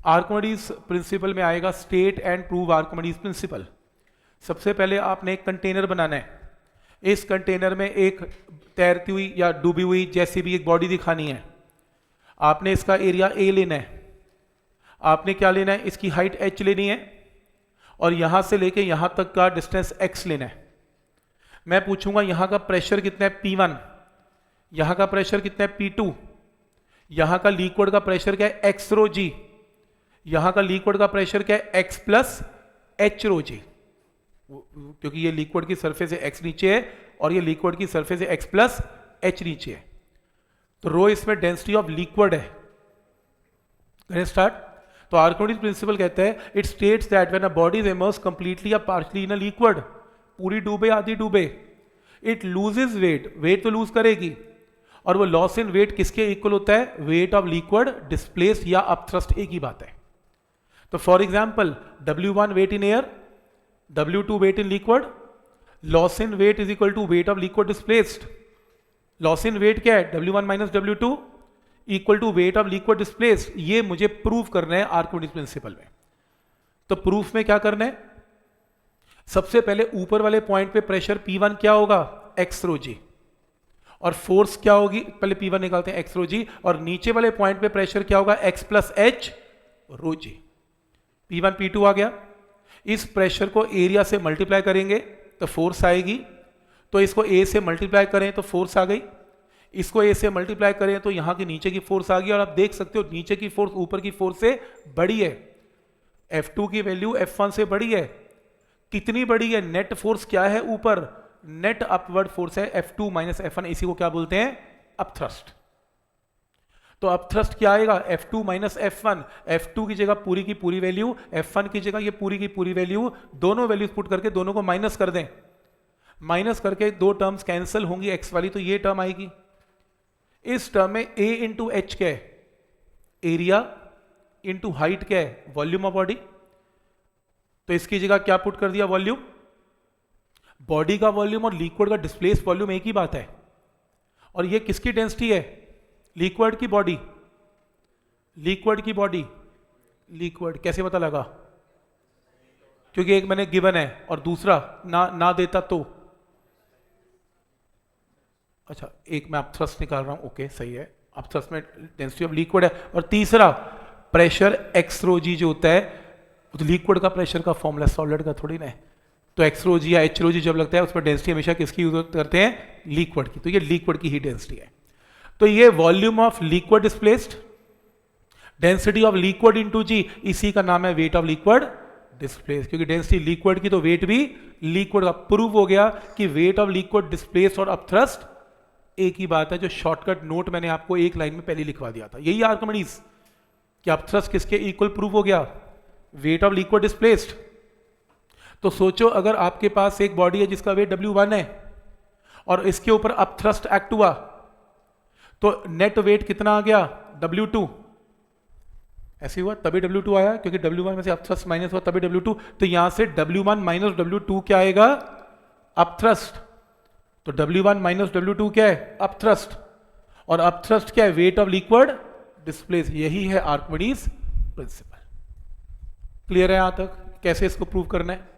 Archimedes principal में आएगा state and prove Archimedes principal. सबसे पहले आपने एक कंटेनर बनाना है। इस कंटेनर में एक तैरती हुई या डूबी हुई जैसी भी एक बॉडी दिखानी है। आपने इसका एरिया ए लेना है। आपने क्या लेना है, इसकी हाइट h लेनी है और यहां से लेके यहां तक का डिस्टेंस x लेना है। मैं पूछूंगा यहां का प्रेशर कितना है P1, यहां का प्रेशर कितना है P2, यहां का लिक्विड का प्रेशर क्या है x रो जी, यहां का लिक्विड का प्रेशर क्या है x प्लस h रो जी, क्योंकि ये लिक्विड की सरफेस है x नीचे है और ये लिक्विड की सरफेस है x प्लस h नीचे है। तो रो इसमें डेंसिटी ऑफ लिक्विड है। करें स्टार्ट। तो आर्किमिडीज प्रिंसिपल कहता है it states that when a body is immerse completely या पार्शियली इन अ लिक्विड, पूरी डूबे आधी डूबे, इट लूजेस वेट, वेट तो लूज करेगी और वो लॉस इन वेट किसके इक्वल होता है, वेट ऑफ लिक्विड डिस्प्लेस्ड या अपथ्रस्ट, एक ही बात है। तो for example W1 weight in air, W2 weight in liquid, loss in weight is equal to weight of liquid displaced. Loss in weight क्या है, W1 minus W2 equal to weight of liquid displaced. ये मुझे prove करना है Archimedes principal में। तो proof में क्या करना है, सबसे पहले ऊपर वाले पॉइंट पे प्रेशर P1 क्या होगा, x रो जी, और फोर्स क्या होगी, पहले P1 निकालते हैं x रो जी, और नीचे वाले पॉइंट पे प्रेशर क्या होगा, x प्लस h रो जी। P1 P2 आ गया। इस प्रेशर को एरिया से मल्टीप्लाई करेंगे तो फोर्स आएगी, तो इसको a से मल्टीप्लाई करें तो फोर्स आ गई, इसको a से मल्टीप्लाई करें तो यहां की नीचे की फोर्स आ गई। और आप देख सकते हो नीचे की फोर्स ऊपर की फोर्स से बड़ी है, F2 की वैल्यू F1 से बड़ी है। कितनी बड़ी है, नेट फोर्स क्या है ऊपर, नेट अपवर्ड फोर्स है F2 माइनस F1, इसी को क्या बोलते हैं, अपथ्रस्ट। तो अपथ्रस्ट क्या आएगा, F2 माइनस F1, F2 की जगह पूरी की पूरी वैल्यू, F1 की जगह ये पूरी की पूरी वैल्यू, दोनों वैल्यूज पुट करके दोनों को माइनस कर दें, माइनस करके दो टर्म्स कैंसिल होंगी x वाली, तो ये टर्म आएगी। इस टर्म में a इंटू एच क्या है, एरिया इंटू हाइट क्या है, वॉल्यूम ऑफ बॉडी। तो इसकी जगह क्या पुट कर दिया, वॉल्यूम, बॉडी का वॉल्यूम और लिक्विड का डिस्प्लेस वॉल्यूम एक ही बात है। और ये किसकी डेंसिटी है, लिक्विड की बॉडी, लिक्विड की बॉडी, लिक्विड कैसे पता लगा, क्योंकि एक मैंने गिवन है और दूसरा ना देता तो, अच्छा एक मैं अपथ्रस्ट निकाल रहा हूं, ओके सही है, अपथ्रस्ट में डेंसिटी ऑफ लिक्विड है, और तीसरा प्रेशर x रो जी जो होता है, तो लिक्विड का प्रेशर का फॉर्मूला सॉलिड का थोड़ी ना है। तो x रो जी या h रो जी जब लगता है उसमें डेंसिटी हमेशा किसकी यूज करते हैं, लिक्विड की, तो ये लिक्विड की ही डेंसिटी है। तो ये volume of liquid displaced, density of liquid into g, इसी का नाम है वेट ऑफ लिक्विड डिस्प्लेस्ड, क्योंकि डेंसिटी लिक्विड की तो वेट भी लिक्विड का। प्रूव हो गया कि वेट ऑफ लिक्विड डिस्प्लेस्ड और अपथ्रस्ट एक ही बात है, जो शॉर्टकट नोट मैंने आपको एक लाइन में पहले लिखवा दिया था। यही आर्किमिडीज कि अपथ्रस्ट किसके इक्वल प्रूव हो गया, वेट ऑफ लिक्विड डिस्प्लेस्ड। तो सोचो अगर आपके पास एक बॉडी है जिसका वेट W1 है और इसके ऊपर अपथ्रस्ट एक्ट हुआ, तो नेट वेट कितना आ गया, W2। ऐसे हुआ तभी W2 आया, क्योंकि W1 में से अपथ्रस्ट माइनस हुआ तभी W2। तो यहां से W1 माइनस W2 क्या आएगा, अपथ्रस्ट। तो W1 माइनस W2 क्या है, अपथ्रस्ट, और अपथ्रस्ट क्या है, वेट ऑफ लिक्विड डिस्प्लेस। यही है आर्किमिडीज प्रिंसिपल। क्लियर है यहां तक, कैसे इसको प्रूव करना है।